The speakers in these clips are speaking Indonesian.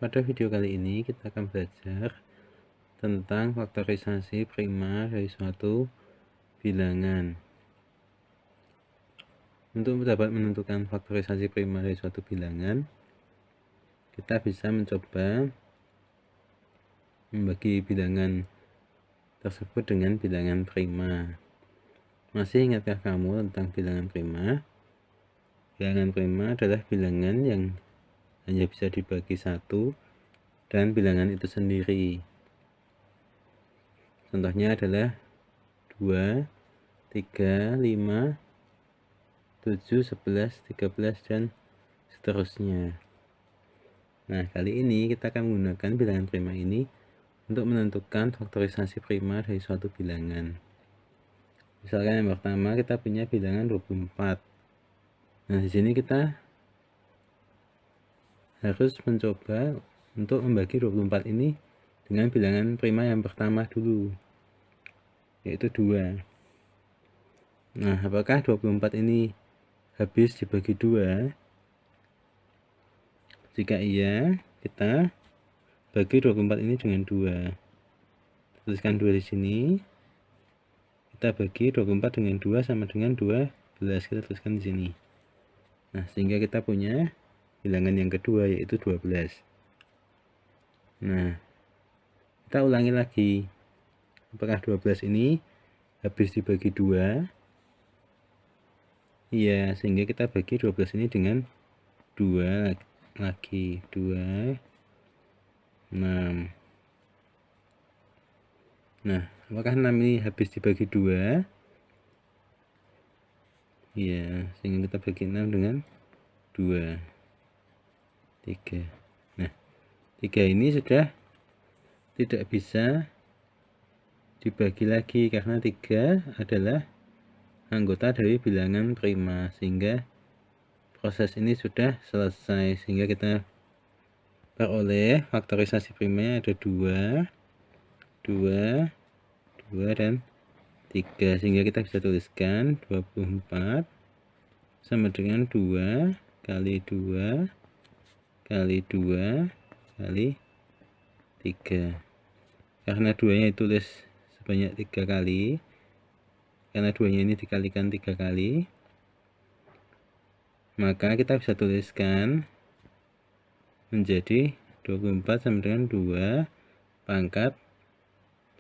Pada video kali ini kita akan belajar tentang faktorisasi prima dari suatu bilangan. Untuk dapat menentukan faktorisasi prima dari suatu bilangan, kita bisa mencoba membagi bilangan tersebut dengan bilangan prima. Masih ingatkah kamu tentang bilangan prima? Bilangan prima adalah bilangan yang hanya bisa dibagi satu dan bilangan itu sendiri. Contohnya adalah 2, 3, 5, 7, 11, 13, dan seterusnya. Nah, kali ini kita akan menggunakan bilangan prima ini untuk menentukan faktorisasi prima dari suatu bilangan. Misalkan yang pertama kita punya bilangan 24. Nah, di sini kita harus mencoba untuk membagi 24 ini dengan bilangan prima yang pertama dulu, yaitu 2. Nah, apakah 24 ini habis dibagi 2? Jika iya, kita bagi 24 ini dengan 2. Tuliskan 2 di sini. Kita bagi 24 dengan 2 sama dengan 12. Kita tuliskan di sini. Nah, sehingga kita punya bilangan yang kedua, yaitu 12. Nah, kita ulangi lagi. Apakah 12 ini habis dibagi 2? Iya, sehingga kita bagi 12 ini dengan 2 lagi. 2, 6. Nah, apakah 6 ini habis dibagi 2? Iya, sehingga kita bagi 6 dengan 2, 3. Nah, 3 ini sudah tidak bisa dibagi lagi karena 3 adalah anggota dari bilangan prima, sehingga proses ini sudah selesai, sehingga kita peroleh faktorisasi primanya ada 2, 2, 2, dan 3, sehingga kita bisa tuliskan 24 sama dengan 2 kali 2 kali 2 kali 3. Karena 2 nya ditulis sebanyak 3 kali, karena 2 nya ini dikalikan 3 kali, maka kita bisa tuliskan menjadi 24 sama dengan 2 pangkat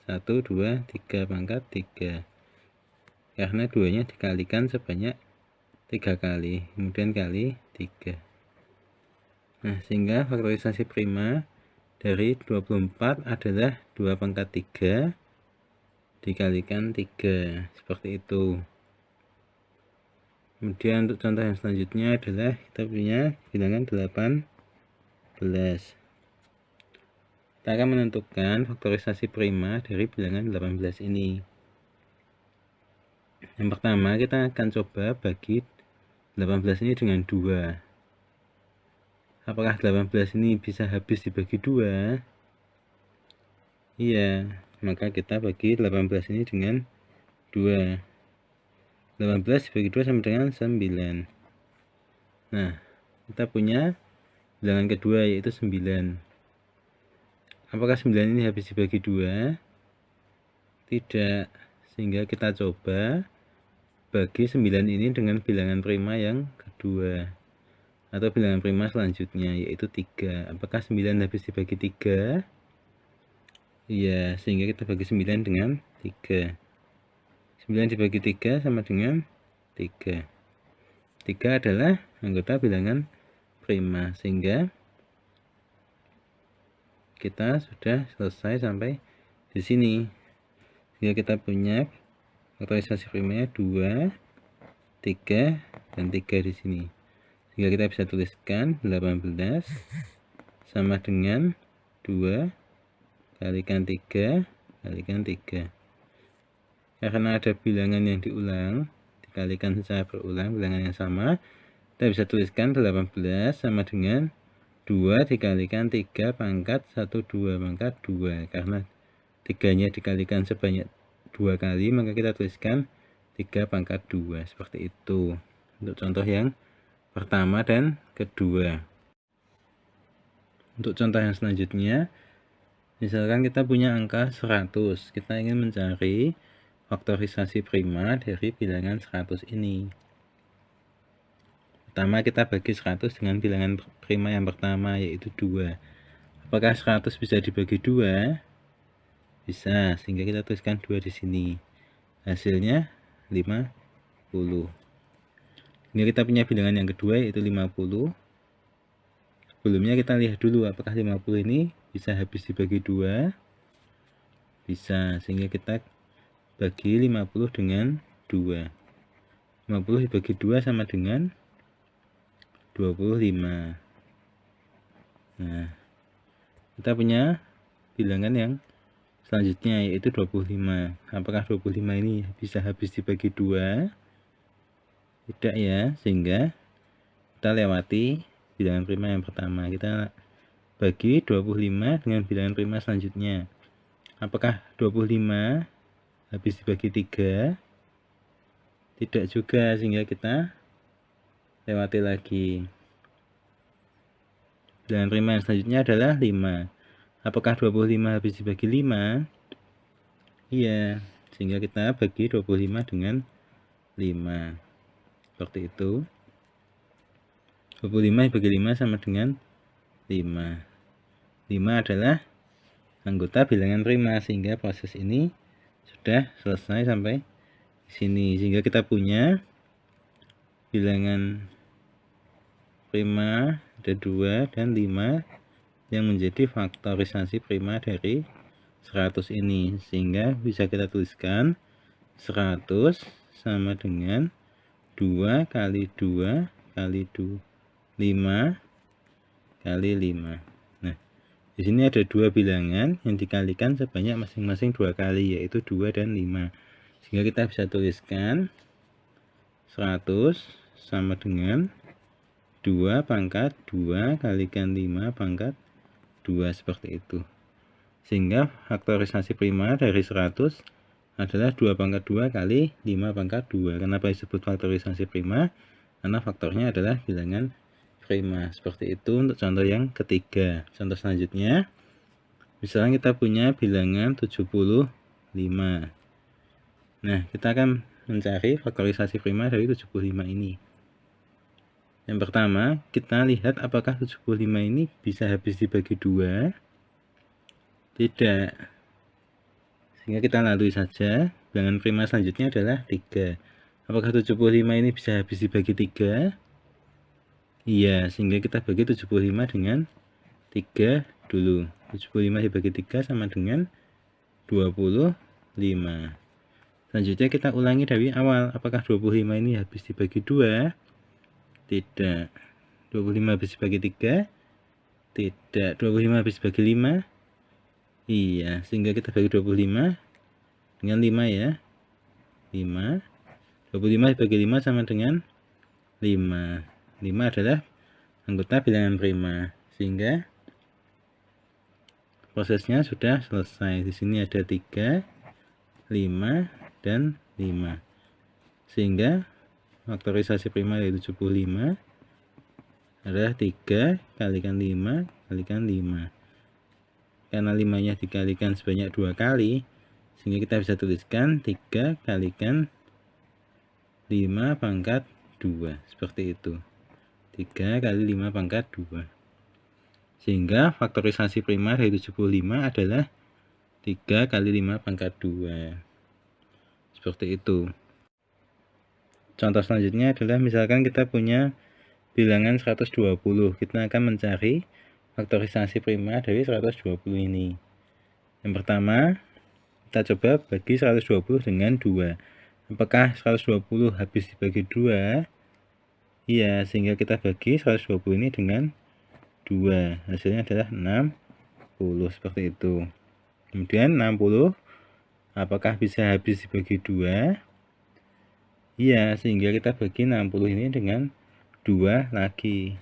1, 2, 3 pangkat 3. Karena 2 nya dikalikan sebanyak 3 kali, kemudian kali 3. Nah, sehingga faktorisasi prima dari 24 adalah 2 pangkat 3 dikalikan 3, seperti itu. Kemudian untuk contoh yang selanjutnya adalah kita punya bilangan 18. Kita akan menentukan faktorisasi prima dari bilangan 18 ini. Yang pertama, kita akan coba bagi 18 ini dengan 2. Apakah 18 ini bisa habis dibagi 2? Iya, maka kita bagi 18 ini dengan 2. 18 dibagi 2 sama dengan 9. Nah, kita punya bilangan kedua, yaitu 9. Apakah 9 ini habis dibagi 2? Tidak, sehingga kita coba bagi 9 ini dengan bilangan prima yang kedua, atau bilangan prima selanjutnya, yaitu 3. Apakah 9 habis dibagi 3? Iya, sehingga kita bagi 9 dengan 3. 9 dibagi 3 sama dengan 3. 3 adalah anggota bilangan prima, sehingga kita sudah selesai sampai di sini. Sehingga kita punya faktorisasi primanya 2, 3, dan 3 di sini. Sehingga kita bisa tuliskan 18 sama dengan 2 kalikan 3 kalikan 3. Karena ada bilangan yang diulang, dikalikan secara berulang bilangan yang sama, kita bisa tuliskan 18 sama dengan 2 dikalikan 3 pangkat 1, 2 pangkat 2. Karena 3-nya dikalikan sebanyak 2 kali, maka kita tuliskan 3 pangkat 2, seperti itu untuk contoh yang pertama dan kedua. Untuk contoh yang selanjutnya, misalkan kita punya angka 100, kita ingin mencari faktorisasi prima dari bilangan 100 ini. Pertama kita bagi 100 dengan bilangan prima yang pertama, yaitu 2. Apakah 100 bisa dibagi 2? Bisa, sehingga kita tuliskan 2 di sini. Hasilnya 50. Ini kita punya bilangan yang kedua, yaitu 50. Sebelumnya kita lihat dulu apakah 50 ini bisa habis dibagi 2. Bisa, sehingga kita bagi 50 dengan 2. 50 dibagi 2 sama dengan 25. Nah, kita punya bilangan yang selanjutnya, yaitu 25. Apakah 25 ini bisa habis dibagi 2? Tidak ya, sehingga kita lewati bilangan prima yang pertama. Kita bagi 25 dengan bilangan prima selanjutnya. Apakah 25 habis dibagi 3? Tidak juga, sehingga kita lewati lagi. Bilangan prima yang selanjutnya adalah 5. Apakah 25 habis dibagi 5? Iya, sehingga kita bagi 25 dengan 5. Seperti itu. 25 dibagi 5 sama dengan 5. 5 adalah anggota bilangan prima, sehingga proses ini sudah selesai sampai sini. Sehingga kita punya bilangan prima ada 2 dan 5 yang menjadi faktorisasi prima dari 100 ini. Sehingga bisa kita tuliskan 100 sama dengan 2 kali 2 kali 2, 5 kali 5. Nah, di sini ada 2 bilangan yang dikalikan sebanyak masing-masing 2 kali, yaitu 2 dan 5. Sehingga kita bisa tuliskan 100 sama dengan 2 pangkat 2 kalikan 5 pangkat 2, seperti itu. Sehingga faktorisasi prima dari 100 adalah 2 pangkat 2 kali 5 pangkat 2. Kenapa disebut faktorisasi prima? Karena faktornya adalah bilangan prima. Seperti itu untuk contoh yang ketiga. Contoh selanjutnya, misalnya kita punya bilangan 75. Nah, kita akan mencari faktorisasi prima dari 75 ini. Yang pertama, kita lihat apakah 75 ini bisa habis dibagi 2. Tidak. Sehingga kita lalui saja. Bilangan prima selanjutnya adalah 3. Apakah 75 ini bisa habis dibagi 3? Iya, sehingga kita bagi 75 dengan 3 dulu. 75 dibagi 3 sama dengan 25. Selanjutnya kita ulangi dari awal. Apakah 25 ini habis dibagi 2? Tidak. 25 habis dibagi 3? Tidak. 25 habis dibagi 5? Iya, sehingga kita bagi 25 dengan 5 ya. 5. 25 dibagi 5 sama dengan 5. 5 adalah anggota bilangan prima. Sehingga prosesnya sudah selesai. Di sini ada 3, 5, dan 5. Sehingga faktorisasi prima dari 75 adalah 3 kalikan 5 kalikan 5. Karena 5-nya dikalikan sebanyak 2 kali, sehingga kita bisa tuliskan 3 kalikan 5 pangkat 2. Seperti itu. 3 kali 5 pangkat 2. Sehingga faktorisasi prima dari 75 adalah 3 kali 5 pangkat 2. Seperti itu. Contoh selanjutnya adalah misalkan kita punya bilangan 120. Kita akan mencari faktorisasi prima dari 120 ini. Yang pertama, kita coba bagi 120 dengan 2. Apakah 120 habis dibagi 2? Iya, sehingga kita bagi 120 ini dengan 2. Hasilnya adalah 60, seperti itu. Kemudian 60, apakah bisa habis dibagi 2? Iya, sehingga kita bagi 60 ini dengan 2 lagi.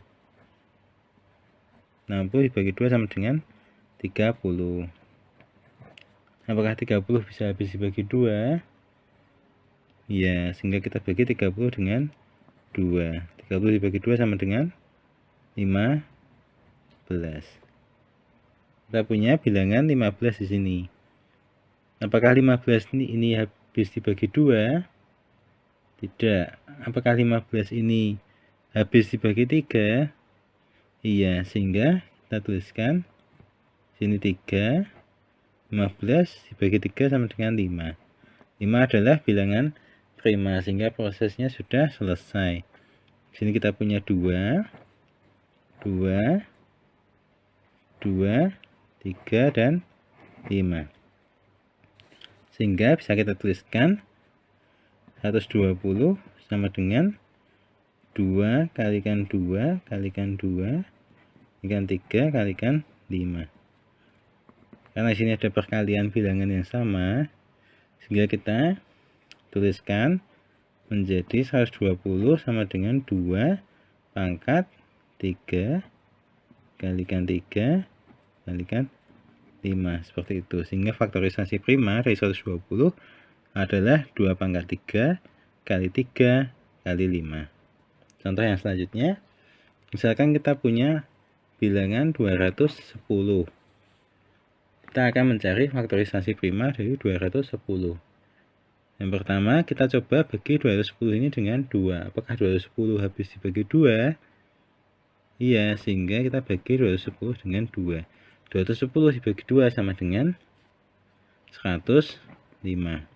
60 dibagi 2 sama dengan 30. Apakah 30 bisa habis dibagi 2? Ya, sehingga kita bagi 30 dengan 2. 30 dibagi 2 sama dengan 15. Kita punya bilangan 15 di sini. Apakah 15 ini habis dibagi 2? Tidak. Apakah 15 ini habis dibagi 3? Iya, sehingga kita tuliskan sini 3, 15 dibagi 3 sama dengan 5. 5 adalah bilangan prima, sehingga prosesnya sudah selesai. Sini kita punya 2, 2, 2, 3, dan 5. Sehingga bisa kita tuliskan 120 sama dengan 2 kalikan 2 kalikan 2 kalikan 3 kalikan 5. Karena sini ada perkalian bilangan yang sama, sehingga kita tuliskan menjadi 120 sama dengan 2 pangkat 3 kalikan 3 kalikan 5, seperti itu. Sehingga faktorisasi prima dari 120 adalah 2 pangkat 3 kali 3 kali 5. Contoh yang selanjutnya, misalkan kita punya bilangan 210. Kita akan mencari faktorisasi prima dari 210. Yang pertama, kita coba bagi 210 ini dengan 2. Apakah 210 habis dibagi 2? Iya, sehingga kita bagi 210 dengan 2. 210 dibagi 2 sama dengan 105.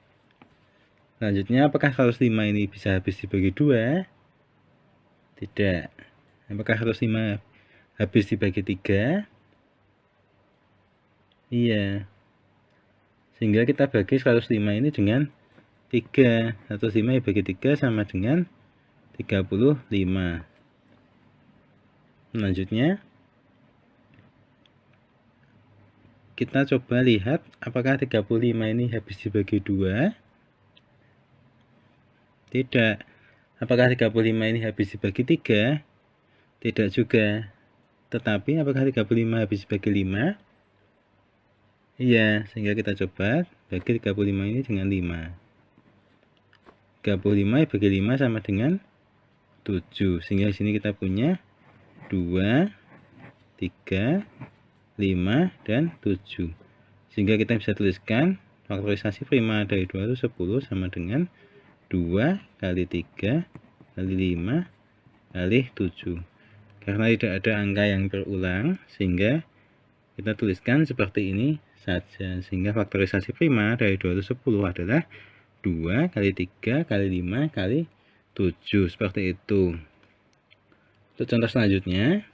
Selanjutnya, apakah 105 ini bisa habis dibagi 2? Tidak. Apakah 105 habis dibagi 3? Iya. Sehingga kita bagi 105 ini dengan 3. 105 dibagi 3 sama dengan 35. Selanjutnya, kita coba lihat apakah 35 ini habis dibagi 2? Tidak. Apakah 35 ini habis dibagi 3? Tidak juga. Tetapi apakah 35 habis dibagi 5? Iya, sehingga kita coba bagi 35 ini dengan 5. 35 dibagi 5 sama dengan 7. Sehingga di sini kita punya 2, 3, 5, dan 7. Sehingga kita bisa tuliskan faktorisasi prima dari 210 sama dengan 2 kali 3 kali 5 kali 7. Karena tidak ada angka yang berulang, sehingga kita tuliskan seperti ini saja. Sehingga faktorisasi prima dari 210 adalah 2 kali 3 kali 5 kali 7. Seperti itu. Untuk contoh selanjutnya,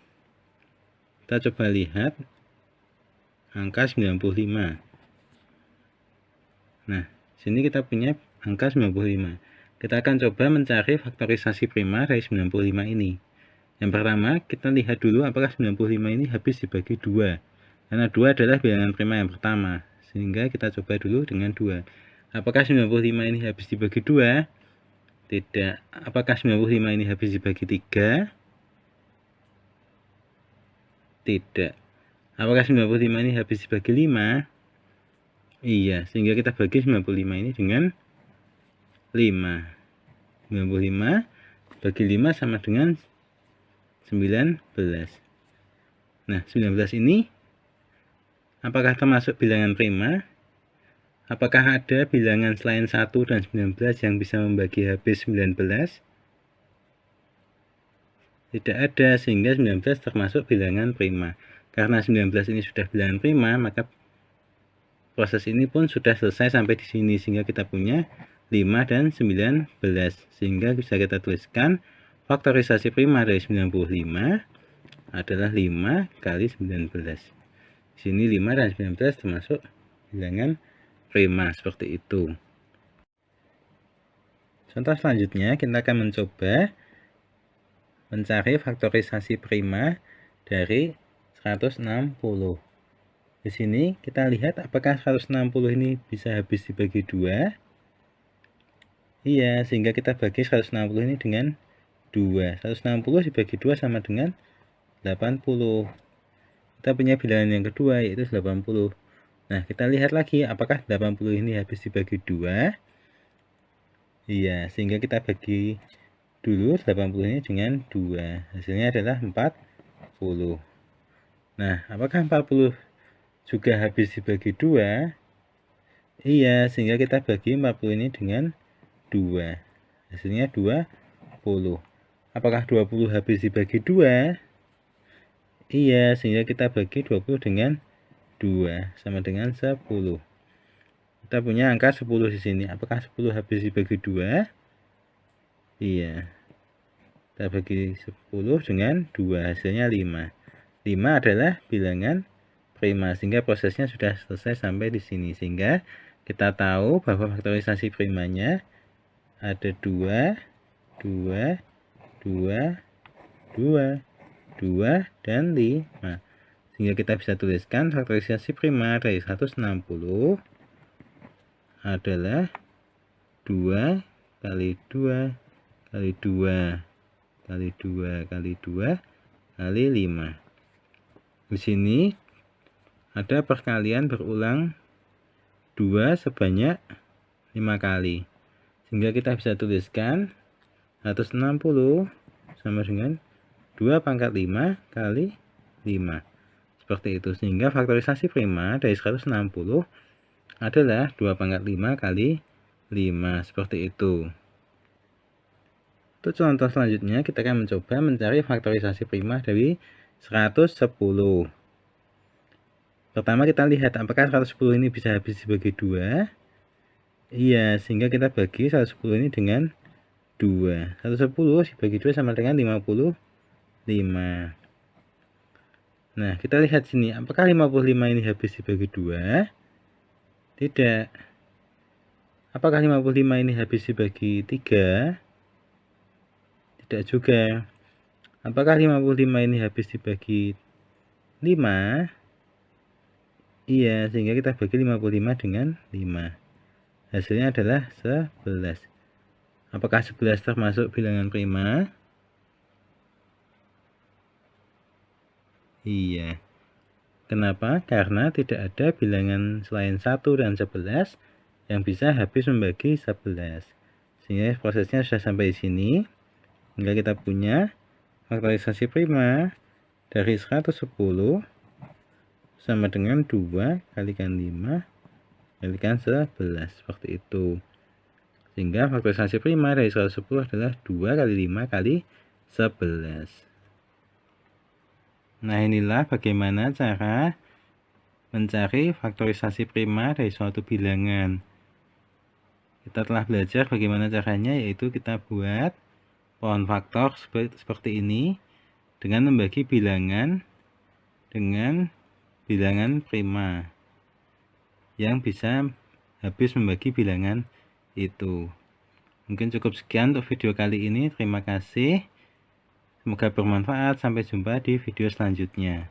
kita coba lihat angka 95. Nah, sini kita punya angka 95. Kita akan coba mencari faktorisasi prima dari 95 ini. Yang pertama, kita lihat dulu apakah 95 ini habis dibagi 2. Karena 2 adalah bilangan prima yang pertama. Sehingga kita coba dulu dengan 2. Apakah 95 ini habis dibagi 2? Tidak. Apakah 95 ini habis dibagi 3? Tidak. Apakah 95 ini habis dibagi 5? Iya, sehingga kita bagi 95 ini dengan 5. 95 bagi 5 sama dengan 19. Nah, 19 ini apakah termasuk bilangan prima? Apakah ada bilangan selain 1 dan 19 yang bisa membagi habis 19? Tidak ada, sehingga 19 termasuk bilangan prima. Karena 19 ini sudah bilangan prima, maka proses ini pun sudah selesai sampai di sini. Sehingga kita punya 5 dan 19. Sehingga bisa kita tuliskan faktorisasi prima dari 95 adalah 5 kali 19. Di sini 5 dan 19 termasuk bilangan prima, seperti itu. Contoh selanjutnya, kita akan mencoba mencari faktorisasi prima dari 160. Di sini kita lihat apakah 160 ini bisa habis dibagi 2. Iya, sehingga kita bagi 160 ini dengan 2. 160 dibagi 2 sama dengan 80. Kita punya bilangan yang kedua, yaitu 80. Nah, kita lihat lagi apakah 80 ini habis dibagi 2. Iya, sehingga kita bagi dulu 80 ini dengan 2. Hasilnya adalah 40. Nah, apakah 40 juga habis dibagi 2. Iya, sehingga kita bagi 40 ini dengan 2. Hasilnya 20. Apakah 20 habis dibagi 2? Iya, sehingga kita bagi 20 dengan 2 sama dengan 10. Kita punya angka 10 di sini. Apakah 10 habis dibagi 2? Iya. Kita bagi 10 dengan 2, hasilnya 5. 5 adalah bilangan prima, sehingga prosesnya sudah selesai sampai di sini. Sehingga kita tahu bahwa faktorisasi primanya ada 2, 2, 2, 2, 2, dan 5. Sehingga kita bisa tuliskan faktorisasi prima dari 160 adalah 2 kali 2 kali 2 kali 2 kali 2 kali 5. Di sini ada perkalian berulang 2 sebanyak 5 kali. Sehingga kita bisa tuliskan 160 sama dengan 2 pangkat 5 kali 5. Seperti itu. Sehingga faktorisasi prima dari 160 adalah 2 pangkat 5 kali 5. Seperti itu. Untuk contoh selanjutnya, kita akan mencoba mencari faktorisasi prima dari 110. Pertama kita lihat apakah 110 ini bisa habis dibagi 2. Iya, sehingga kita bagi 110 ini dengan 2. 110 dibagi 2 sama dengan 55. Nah, kita lihat sini, apakah 55 ini habis dibagi 2? Tidak. Apakah 55 ini habis dibagi 3? Tidak juga. Apakah 55 ini habis dibagi 5? Iya, sehingga kita bagi 55 dengan 5. Hasilnya adalah 11. Apakah 11 termasuk bilangan prima? Iya. Kenapa? Karena tidak ada bilangan selain 1 dan 11 yang bisa habis membagi 11. Sehingga prosesnya sudah sampai di sini. Hingga kita punya faktorisasi prima dari 110 sama dengan 2 kalikan 5 kalikan 11. Seperti itu. Sehingga faktorisasi prima dari 110 adalah 2 kali 5 kali 11. Nah, inilah bagaimana cara mencari faktorisasi prima dari suatu bilangan. Kita telah belajar bagaimana caranya, yaitu kita buat pohon faktor seperti ini dengan membagi bilangan dengan bilangan prima yang bisa habis membagi bilangan itu. Mungkin cukup sekian untuk video kali ini. Terima kasih. Semoga bermanfaat. Sampai jumpa di video selanjutnya.